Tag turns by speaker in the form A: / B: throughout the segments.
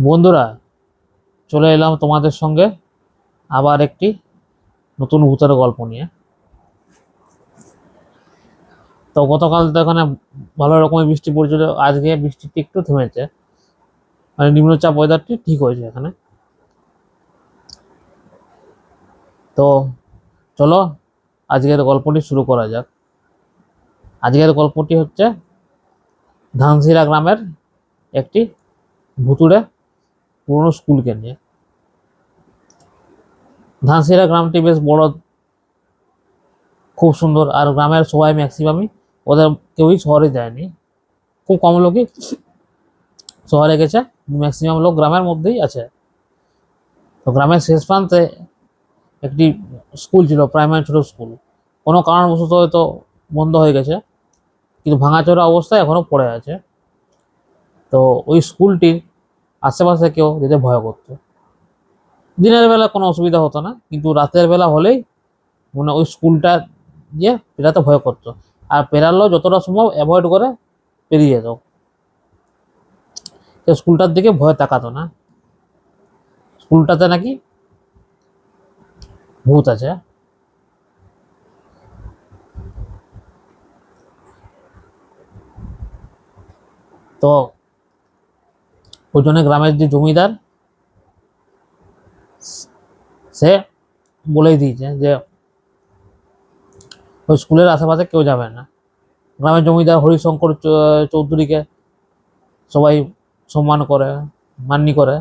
A: বন্ধুরা, চলে এলাম তোমাদের সঙ্গে আবার একটি নতুন ভূতের গল্প নিয়ে। তো গতকাল তো এখানে ভালো রকমের বৃষ্টি পড়ছিল, আজকে বৃষ্টিটি একটু থেমেছে, মানে নিম্নচাপ ওয়েদারটি ঠিক হয়েছে এখানে। তো চলো আজকের গল্পটি শুরু করা যাক। আজকের গল্পটি হচ্ছে ধানসিরা গ্রামের একটি ভুতুড়ে পুরনো স্কুলকে নিয়ে। ধানসিরা গ্রামটি বেশ বড়, খুব সুন্দর, আর গ্রামের সবাই ম্যাক্সিমামই ওদের কেউই শহরে যায়নি, খুব কম লোকই শহরে গেছে, ম্যাক্সিমাম লোক গ্রামের মধ্যেই আছে। তো গ্রামের শেষ প্রান্তে একটি স্কুল ছিল, প্রাইমারি ছোট স্কুল। কোনো কারণবশত হয়তো বন্ধ হয়ে গেছে, কিন্তু ভাঙাচোরা অবস্থায় এখনো পড়ে আছে। তো ওই স্কুলটির আশেপাশে কেউ যেতে ভয় করতো। দিনের বেলা কোনো অসুবিধা হতো না, কিন্তু রাতের বেলা হলেই মানে ওই স্কুলটা গিয়ে পেরাতে ভয় করতো। আর পেরালেও যতটা সম্ভব অ্যাভয়েড করে পেরিয়ে যেত, তো স্কুলটার দিকে ভয় তাকাতো না। স্কুলটাতে নাকি ভূত আছে। তো ওই জন্য গ্রামের যে জমিদার, সে বলেই দিয়েছে যে ওই স্কুলের আশেপাশে কেউ যাবে না। গ্রামের জমিদার হরিশঙ্কর চৌধুরীকে সবাই সম্মান করে, মান্যি করে।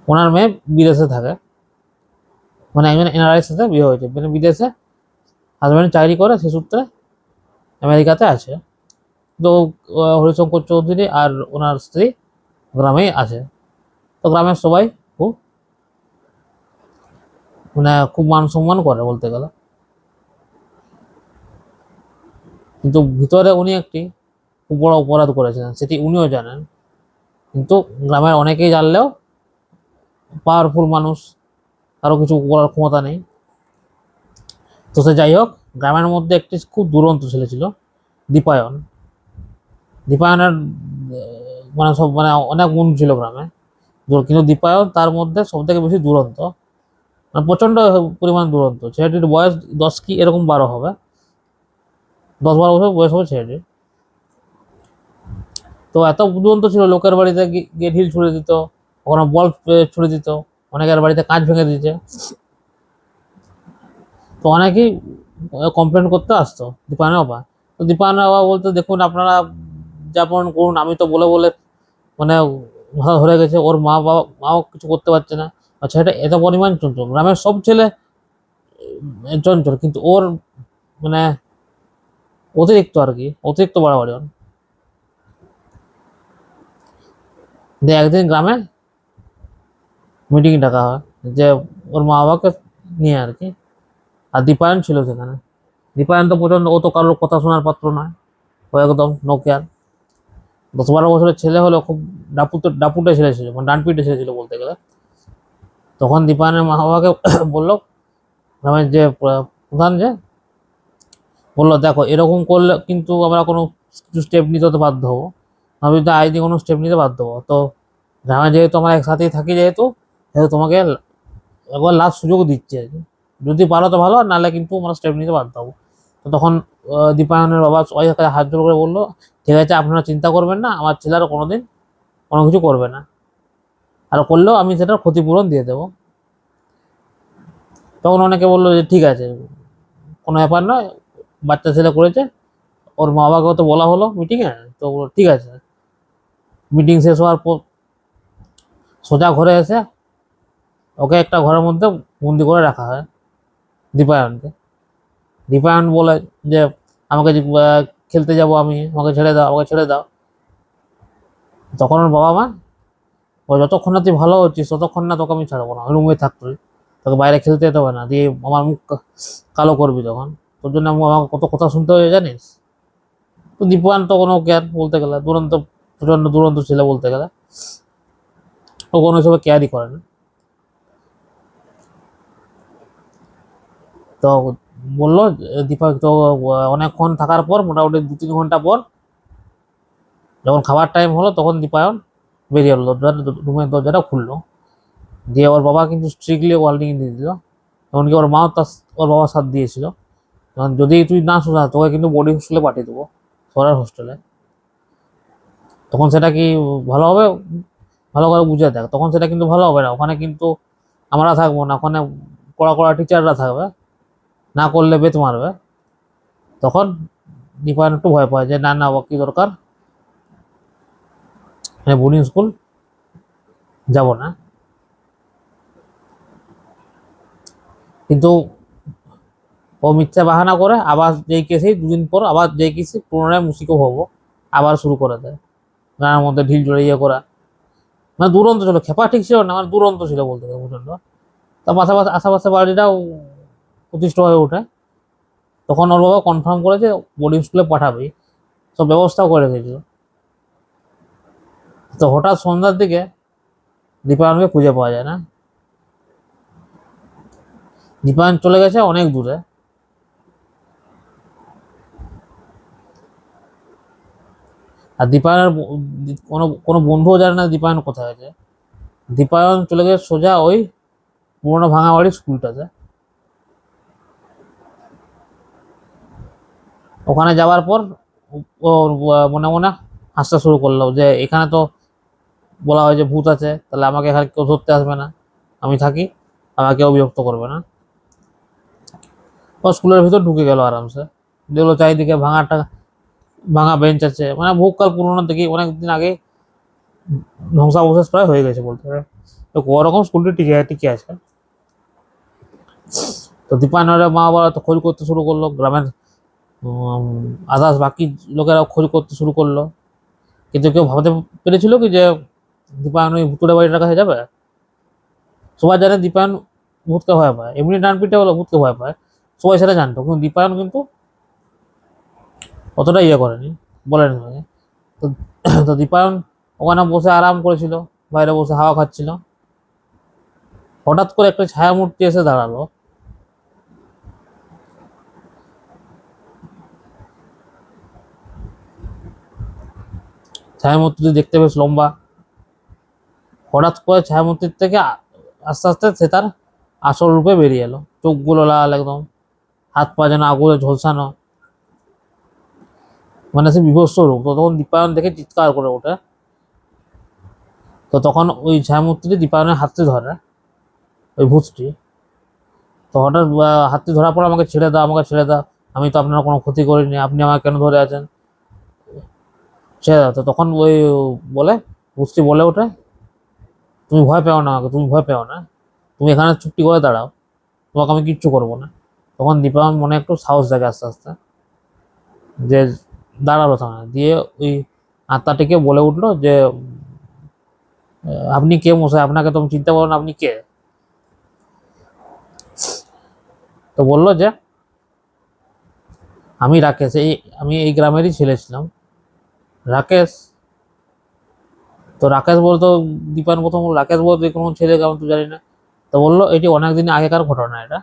A: ওনার মেয়ে বিদেশে থাকে, মানে একজন এনআরআই সাথে বিয়ে হয়েছে, মানে বিদেশে হাজব্যান্ড চাকরি করে, সে সূত্রে আমেরিকাতে আছে। তো হরিশঙ্কর চৌধুরী আর ওনার স্ত্রী গ্রামেই আছে। তো গ্রামের সবাই খুব মানে খুব মান সম্মান করে বলতে গেলে। কিন্তু ভিতরে উনি একটি খুব বড় অপরাধ করেছিলেন, সেটি উনিও জানেন, কিন্তু গ্রামের অনেকেই জানলেও পাওয়ারফুল মানুষ, কারো কিছু করার ক্ষমতা নেই। তো সে যাই হোক, গ্রামের মধ্যে একটি খুব দুরন্ত ছেলে ছিল, দীপায়ন। দীপায়নের মানে সব মানে অনেক গুণ ছিল গ্রামে, কিন্তু দীপায়ন তার মধ্যে সব থেকে বেশি দুরন্ত, মানে প্রচন্ড পরিমাণ দুরন্ত। ছেলেটির বয়স 10 কি এরকম 12 হবে, 10-12 বছর বয়স হবে ছেলেটির। তো এত দুরন্ত ছিল, লোকের বাড়িতে গিয়ে ঢিল ছুড়ে দিত, কখনো বল ছুড়ে দিত, অনেকের বাড়িতে কাঁচ ভেঙে দিয়েছে। তো অনেকেই কমপ্লেন করতে আসতো দীপায়নের বাবা। তো দীপায়নের বাবা বলতো, দেখুন আপনারা যেমন করুন, আমি তো বলে বলে মানে মাথা ধরে গেছে, ওর মাও কিছু করতে পারছে না। আচ্ছা, এটা এত পরিমাণ চঞ্চল, গ্রামের সব ছেলে চঞ্চল, কিন্তু ওর মানে অতিরিক্ত আর কি, অতিরিক্ত বাড়াবাড়ি ওর। দিয়ে একদিন গ্রামে মিটিং ডাকা হয়, যে ওর মা বাবাকে নিয়ে আর কি। আর দীপায়ন ছিল সেখানে। দীপায়ন তো প্রচন্ড, ও তো কারোর কথা শোনার পাত্র নয়, ও একদম নো কেয়ার। 10-12 বছরের ছেলে হলো, খুব ডাপুটে ছেলে ছিল, মানে ডানপিটে ছেলে ছিল বলতে গেলে। তখন দীপায়নের মা বাবাকে বললো, গ্রামের যে প্রধান, যে বললো, দেখো এরকম করলে কিন্তু আমরা কোনো কিছু স্টেপ নিতে হতে বাধ্য হবো, আমি যদি আইনি কোনো স্টেপ নিতে বাধ্য হবো। তো গ্রামে যেহেতু আমরা একসাথেই থাকি, যেহেতু সেহেতু তোমাকে একবার লাস্ট সুযোগ দিচ্ছি আর কি, যদি পারো তো ভালো, আর নাহলে কিন্তু আমরা স্টেপ নিতে বাধ্য হবো। তো তখন দীপায়নের বাবা সবাই হাত জোর করে বললো, ঠিক আছে আপনারা চিন্তা করবেন না, আমার ছেলেরা কোনোদিন কোনো কিছু করবে না, আর করলেও আমি সেটার ক্ষতিপূরণ দিয়ে দেবো। তখন অনেকে বললো যে ঠিক আছে, কোনো ব্যাপার নয়, বাচ্চা ছেলে করেছে, ওর মা বাবাকেও তো বলা হলো মিটিংয়ে। তো বললো, ঠিক আছে। মিটিং শেষ হওয়ার পর সোজা ঘরে এসে ওকে একটা ঘরের মধ্যে বন্দি করে রাখা হয়, দীপায়নকে। দীপায়ন বলে যে আমাকে খেলতে যাব আমি, আমাকে ছেড়ে দাও, আমাকে ছেড়ে দাও। তখন ওর বাবা মা, ও যতক্ষণ না তুই ভালো হচ্ছিস ততক্ষণ না তোকে আমি ছাড়বো না, ওই রুমে থাকতো, তোকে বাইরে খেলতে যেতে হবে না, দিয়ে আমার মুখ কালো করবি তখন, তোর জন্য আমাকে কত কথা শুনতে হবে জানিস। তো দীপায়ন তো কোনো কেয়ার বলতে গেলে, দুরন্ত, প্রচন্ড দুরন্ত ছেলে বলতে গেলে, ও কোনো হিসেবে কেয়ারই করে না। তো বললো দীপক তো, অনেকক্ষণ থাকার পর, মোটামুটি 2-3 ঘন্টা পর, যখন খাবার টাইম হলো, তখন দীপায়ন বেরিয়ে এলো, রুমের দরজাটা খুললো, দিয়ে ওর বাবা কিন্তু স্ট্রিক্টলি ওয়ার্নিং দিয়ে দিল, এমনকি ওর মাও ওর বাবার সাথ দিয়েছিল, কারণ যদি তুই না শোনা তোকে কিন্তু বোর্ডিং হোস্টেলে পাঠিয়ে দেবো, শহরের হোস্টেলে। তখন সেটা কি ভালো হবে? ভালো করে বুঝে দেখ, তখন সেটা কিন্তু ভালো হবে না। ওখানে কিন্তু আমরা থাকবো না, ওখানে কড়া কড়া টিচাররা থাকবে, না করলে বেত মারবে। তখন দীপায়ন একটু ভয় পায় যে না না, ও কি দরকার, বোর্ডিং স্কুল যাব না। কিন্তু ও মিথ্যা বাহানা করে, আবার যেই কেসেই দুদিন পর আবার যেই কেসে পুনরায় মুসিকো হবো আবার শুরু করে দেয়, গানের মধ্যে ঢিল জড়িয়ে করা। মানে দুরন্ত ছিল, খেপা ঠিক ছিল না, মানে দুরন্ত ছিল বলতে গেলে প্রচন্ড। তার পাশাপাশি আশেপাশে বাড়িটাও প্রতিষ্ঠিত হয়ে ওঠে। তখন ওর বাবা কনফার্ম করেছে বোর্ডিং স্কুলে পাঠাবে, সব ব্যবস্থাও করে রেখেছিল। তো হঠাৎ সন্ধ্যার দিকে দীপায়নকে খুঁজে পাওয়া যায় না। দীপায়ন চলে গেছে অনেক দূরে। আর দীপায়নের কোনো কোনো বন্ধুও জানে না দীপায়ন কোথায় আছে। দীপায়ন চলে গেছে সোজা ওই পুরোনো ভাঙা বাড়ির স্কুলটাতে। ওখানে যাওয়ার পর ও মনে মনে হাসতে শুরু করলো যে এখানে তো বলা হয় যে ভূত আছে, তাহলে আমাকে এখানে কেউ ধরতে আসবে না, আমি থাকি, আমাকে কেউ বিরক্ত করবে না। ও স্কুলের ভিতর ঢুকে গেল আরামসে, দেখলো চারিদিকে ভাঙা বেঞ্চ আছে, মানে বহুকাল পুরোনো থেকে অনেকদিন আগে ধ্বংসাবশেষ প্রায় হয়ে গেছে বলতে পারে। তো ওরকম স্কুলটি টিকে টিকে আছে। তো দীপায়নের মা বাবা তো খোঁজ করতে শুরু করলো, গ্রামের আদার্স বাকি লোকেরা খোঁজ করতে শুরু করলো। কিন্তু কেউ ভাবতে পেরেছিল কি যে দীপায়ন ওই ভুতুড়ে বাড়িটার কাছে যাবে? সবাই জানে দীপায়ন ভূতকে ভয় পায়, এমনি ডান পিঠে হলো ভূতকে ভয় পায়, সবাই সেটা জানতো, কিন্তু দীপায়ন কিন্তু অতটা ইয়ে করেনি, বলেনি আমাকে। তো তো দীপায়ন ওখানে বসে আরাম করেছিল, বাইরে বসে হাওয়া খাচ্ছিল। হঠাৎ করে একটা ছায়া মূর্তি এসে দাঁড়ালো। ছায়ামূর্তিটি দেখতে বেশ লম্বা। হঠাৎ করে ছায়ামূর্তির থেকে আস্তে আস্তে সে তার আসল রূপে বেরিয়ে এলো, চোখগুলো লাল একদম, হাত পা যেন আগুনে ঝলসানো, মানে সে বিভৎস রূপ। তো তখন দীপায়ন দেখে চিৎকার করে ওঠে। তো তখন ওই ছায়ামূর্তিটি দীপায়নের হাতটি ধরে, ওই ভূতটি। তো হঠাৎ হাতটি ধরার পর আমাকে ছেড়ে দাও, আমাকে ছেড়ে দাও, আমি তো আপনার কোনো ক্ষতি করিনি, আপনি আমাকে কেন ধরে আছেন, ছেড়ে দাও। তো তখন ওই বলে ভূতটি বলে ওঠে, তুমি ভয় পেও না আমাকে, তুমি ভয় পেও না, তুমি এখানে চুপটি করে দাঁড়াও, তোমাকে আমি কিচ্ছু করবো না। তখন দীপায়ন মনে একটু সাহস জাগে আস্তে আস্তে, যে দাঁড়ালো থামে, দিয়ে ওই আত্মাটিকে বলে উঠলো যে আপনি কে মশাই, আপনাকে তো আমি চিন্তা করো না, আপনি কে? তো বললো যে আমি রাকেশ, আমি এই গ্রামেরই ছেলে ছিলাম। রাকেশ? তো রাকেশ বলতো, দীপায়ন প্রথম বললো, রাকেশ বলতো কোনো ছেলে কেমন তো জানি না। তো বললো এটি অনেকদিন আগেকার ঘটনা এটা।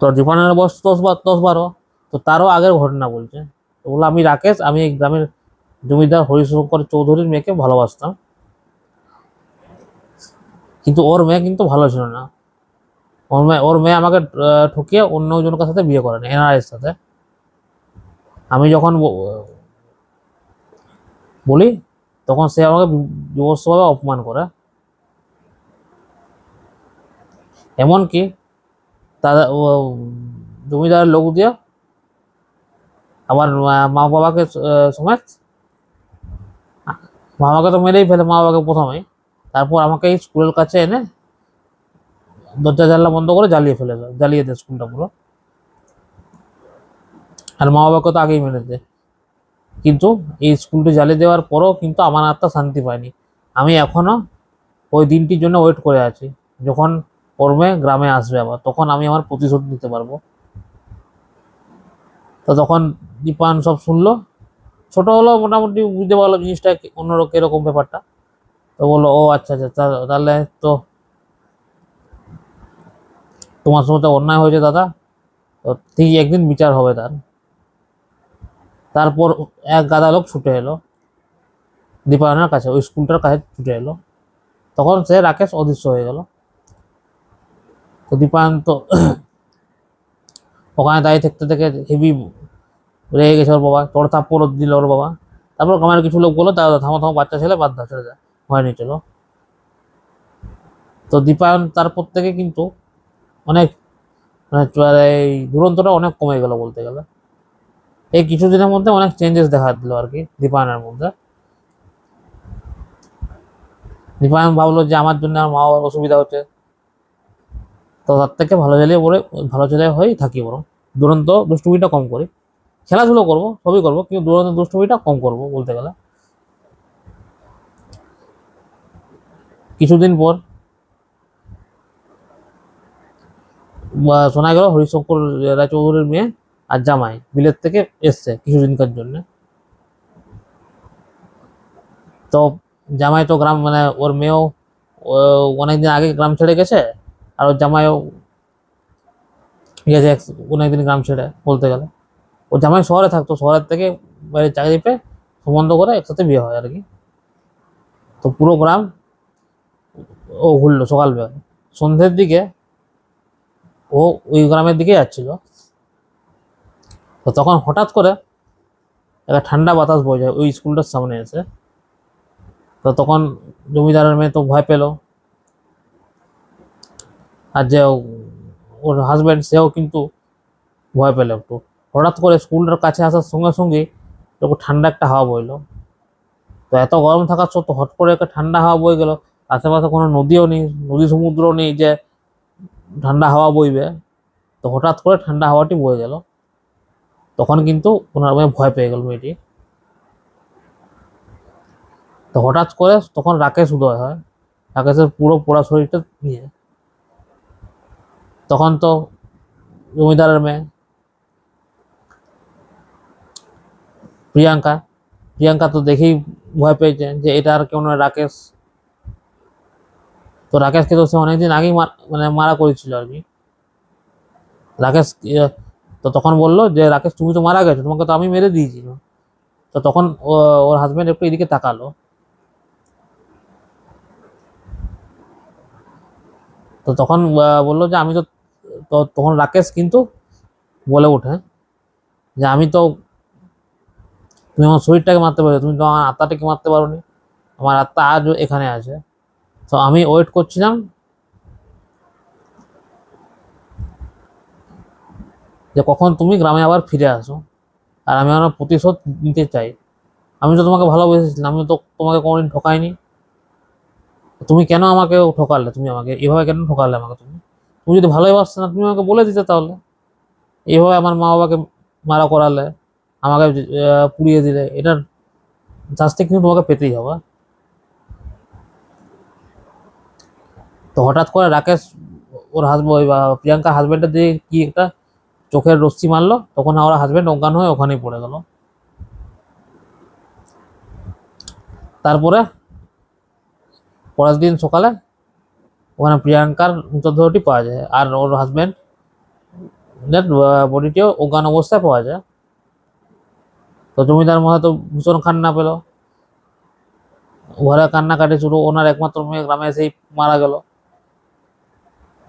A: তো দীপায়নের বয়স 10-12, তো তারও আগের ঘটনা বলছে। তো বললো আমি রাকেশ, আমি এই গ্রামের জমিদার হরিশঙ্কর চৌধুরীর মেয়েকে ভালোবাসতাম, কিন্তু ওর মেয়ে কিন্তু ভালো ছিল না। ওর মেয়ে আমাকে ঠকিয়ে অন্য জনের সাথে বিয়ে করেন, এনআরএস সাথে। আমি যখন বলি তখন সে আমাকে বিভৎসভাবে অপমান করে, এমনকি তাদের জমিদারের লোক দিয়ে আমার মা বাবাকে সমেত, মা বাবাকে তো মেরেই ফেলে, মা বাবাকে প্রথমেই, তারপর আমাকে এই স্কুলের কাছে এনে দরজা জানলা বন্ধ করে জ্বালিয়ে দেয় স্কুলটা পুরো। আর মা বাবাকে তো আগেই মেরেছে। কিন্তু এই স্কুলটি জ্বালিয়ে দেওয়ার পরও কিন্তু আমার আত্মা শান্তি পায়নি। আমি এখনো ওই দিনটির জন্য ওয়েট করে আছি, যখন ওর মেয়ে গ্রামে আসবে আবার, তখন আমি আমার প্রতিশোধ নিতে পারবো। তো তখন দীপায়ন সব শুনলো, ছোট হলো মোটামুটি বুঝতে পারলো জিনিসটা অন্যরকম এরকম ব্যাপারটা। তো বললো ও আচ্ছা আচ্ছা, তাহলে তো তোমার সাথে অন্যায় হয়েছে দাদা, তো ঠিক একদিন বিচার হবে তার। তারপর এক গাদা লোক ছুটে এলো, দীপায়নের কাছে, ওই স্কুলটার কাছে ছুটে এলো। তখন সে রাকেশ অদৃশ্য হয়ে গেল। তো দীপায়ন তো ওখানে দাঁড়িয়ে থাকতে থেকে হেভি রেগে গেছে ওর বাবা, তোর থাপ্পড় দিল ওর বাবা। তারপর গ্রামের কিছু লোক বললো তারা থামো থামো, বাচ্চা ছেলে বাদ দাও, ছেড়ে যায়, হয়নি চলো। তো দীপায়ন তারপর থেকে কিন্তু অনেক মানে এই দুরন্তটা অনেক কমে গেল বলতে গেলে। এই কিছুদিনের মধ্যে অনেক চেঞ্জেস দেখা দিল আর কি দীপায়নের মধ্যে। দীপায়ন ভাবলো যে আমার জন্য আমার মা বাবার অসুবিধা হচ্ছে, তো তার থেকে ভালো ছেলে বলে ভালো ছেলে হয়েই থাকি, বরং দুরন্ত দুষ্টুমিটা কম করি, খেলাধুলো করবো সবই করবো, কিন্তু দুরন্ত দুষ্টুমিটা কম করবো বলতে গেলে। কিছুদিন পর শোনা গেল হরিশঙ্কর রায়চৌধুরীর মেয়ে আর জামাই বিলেত থেকে এসছে কিছুদিনকার জন্য। তো জামাই তো গ্রাম মানে ওর মেয়েও অনেকদিন আগে গ্রাম ছেড়ে গেছে, আর ওর জামাইও গেছে অনেকদিন গ্রাম ছেড়ে বলতে গেলে। ও জামাই শহরে থাকতো, শহরের থেকে বাইরে চাকরি পেয়ে সম্বন্ধ করে একসাথে বিয়ে হয় আর কি। তো পুরো গ্রাম ও ঘুরলো সকালবেলা, সন্ধ্যের দিকে ও ওই গ্রামের দিকে যাচ্ছিল। তো তখন হঠাৎ করে একটা ঠান্ডা বাতাস বয়ে যায় ওই স্কুলটার সামনে এসে। তো তখন জমিদারের মেয়ে তো ভয় পেল, আর যে ওর হাজব্যান্ড সেও কিন্তু ভয় পেল একটু। হঠাৎ করে স্কুলটার কাছে আসার সঙ্গে সঙ্গে যখন ঠান্ডা একটা হাওয়া বইলো। তো এত গরম থাকার সত্ত্বেও হট করে একটা ঠান্ডা হাওয়া বয়ে গেল, আশেপাশে কোনো নদীও নেই, নদী সমুদ্রও নেই যে ঠান্ডা হাওয়া বইবে। তো হঠাৎ করে ঠান্ডা হাওয়াটি বয়ে গেল, তখন কিন্তু ওনার মেয়ে ভয় পেয়ে গেল মেয়েটি। তো হঠাৎ করে তখন রাকেশ উদয় হয়, রাকেশের পুরো পোড়া শরীরটা নিয়ে। তখন তো জমিদারের মেয়ে প্রিয়াঙ্কা, প্রিয়াঙ্কা তো দেখেই ভয় পেয়েছে যে এটা আর কেউ নয়, রাকেশ। তো রাকেশকে তো সে অনেকদিন আগেই মানে মারা করেছিল আর কি। রাকেশ তো তখন বললো যে রাকেশ তুমি তো মারা গেছো, তোমাকে তো আমি মেরে দিয়েছি। তো তখন ওর হাজবেন্ড একটু এদিকে তাকালো। তো তখন বললো যে আমি তো, তো তখন রাকেশ কিন্তু বলে ওঠে যে আমি তো, তুমি আমার শরীরটাকে মারতে পারো, তুমি তো আমার আত্মাটাকে মারতে পারোনি, আমার আত্মা আজ এখানে আছে। তো আমি ওয়েট করছিলাম যে কখন তুমি গ্রামে আবার ফিরে আসো, আর আমি আমার প্রতিশোধ নিতে চাই। আমি তো তোমাকে ভালোবেসেছিলাম, আমি তো তোমাকে কোনোদিন ঠকাইনি, তুমি কেন আমাকে ঠকালে, তুমি আমাকে এভাবে কেন ঠকালে আমাকে, তুমি তুমি যদি ভালোই বাসতে না তুমি আমাকে বলে দিতে তাহলে। এইভাবে আমার মা বাবাকে মারা করালে, আমাকে পুড়িয়ে দিলে, এটার শাস্তি কিন্তু তোমাকে পেতেই হবে। তো হঠাৎ করে রাকেশ ওর হাজবেন্ড বা প্রিয়াঙ্কার হাজবেন্ডের দিকে কি একটা চোখের রশ্মি মারলো, তখন ওর হাজবেন্ড অজ্ঞান হয়ে ওখানেই পড়ে গেল। তারপরে পরের দিন সকালে ওখানে প্রিয়াঙ্কার মৃতদেহটি পাওয়া যায়, আর ওর হাজবেন্ড বডিটিও অজ্ঞান অবস্থায় পাওয়া যায়। তো জমিদার মশাই তো ভীষণ কান্না পেল, ঘরে কান্নাকাটি শুরু, ওনার একমাত্র মেয়ে গ্রামে এসেই মারা গেল।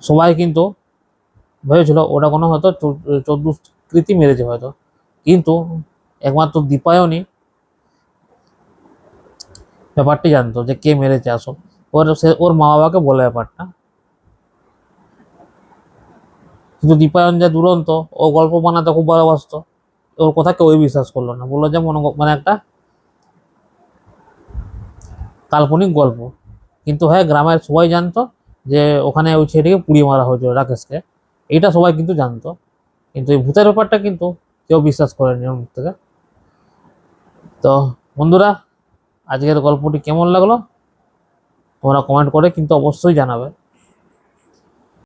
A: সবাই কিন্তু ভেবেছিল ওটা কোনো হয়তো চোর দুষ্কৃতী মেরেছে হয়তো, কিন্তু একমাত্র দীপায়নই ব্যাপারটি জানতো যে কে মেরেছে আসল। ওর মা বাবাকে বলে ব্যাপারটা, কিন্তু দীপায়ন যে দুরন্ত, ও গল্প বানাতে খুব ভালোবাসতো, ওর কথা কেউই বিশ্বাস করলো না, বললো যে মানে একটা কাল্পনিক গল্প। কিন্তু হ্যাঁ, গ্রামের সবাই জানতো যে ওখানে ওই ছেলেটিকে পুড়িয়ে মারা হয়েছিল রাকেশকে, এইটা সবাই কিন্তু জানতো। কিন্তু এই ভূতের ব্যাপারটা কিন্তু কেউ বিশ্বাস করেনি ওর মুখ থেকে। তো বন্ধুরা, আজকের গল্পটি কেমন লাগলো তোমরা কমেন্ট করে কিন্তু অবশ্যই জানাবে।